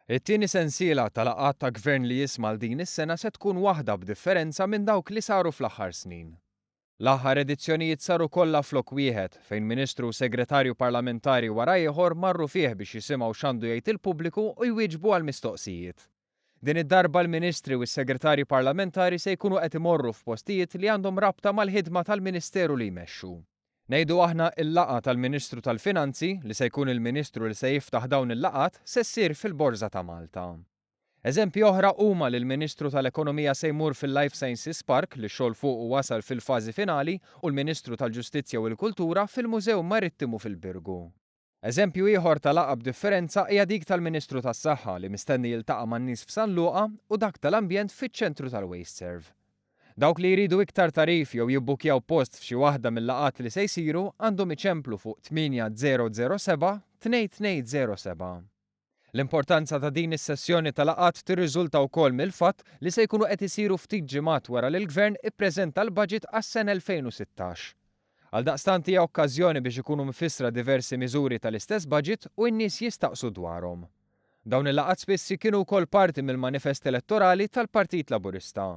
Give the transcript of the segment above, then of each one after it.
It-tieni sensiela tal-laqgħat ta' gvern li jisma' din is-sena se tkun waħda b'differenza minn dawk li saru fl-aħħar snin. L-aħħar edizzjonijiet saru kollha flok wieħed fejn Ministru u Segretarju Parlamentari wara ieħor marru fih biex jisimgħu x'għandu jgħid il-pubbliku u jwieġbu għal mistoqsijiet. Din id-darba l-Ministri u s-Segretarji Parlamentari se jkunu qed imorru f'postijiet li għandhom rabta mal-ħidma tal-Ministeru li jmexxu. Ngħidu aħna il-laqgħa tal-Ministru tal-Finanzi li se jkun il-Ministru li se jiftaħ dawn il-laqgħat se ssir fil-Borża ta' Malta. Eżempji oħra huma li l-Ministru tal-Ekonomija se jmur fil-Life Sciences Park li x-xogħol fuq wasal fil-fażi finali u l-Ministru tal-Ġustizzja u l-Kultura fil-Mużew Marittimu fil-Birgu. Eżempju ieħor ta' laqgħa b'differenza hija dik tal-Ministru tas-Saħħa li mistenni jiltaqa' man-nies f'San Luqa u dak tal-Ambjent fiċ-ċentru tal-Waste Serve. Dawk li jridu iktar tarif jew jibbukjaw post f'xi waħda mill-laqgħat li se jsiru għandhom iċemplu fuq 8007 2207. L-importanza ta' din is-sessjoni tal-laqgħat tirriżulta wkoll mill-fatt li se jkunu qed isiru ftit ġimgħat wara li l-Gvern ippreżenta l-Baġit għas-sena 2016. Għaldaqstant hija okkażjoni biex ikunu mfissra diversi miżuri tal-istess budget u n-nies jistaqsu dwarhom. Dawn il-laqgħat spissi kienu wkoll parti mill-manifest elettorali tal-Partit Laburista.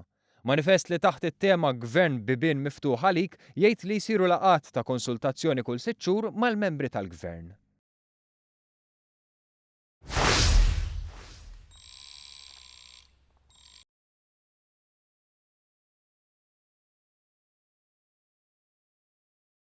Manifest li taħt it-tema Gvern bibien miftuħ għalik jgħid li jsiru laqgħat ta' konsultazzjoni kull 6 xhur mal-membri tal-Gvern.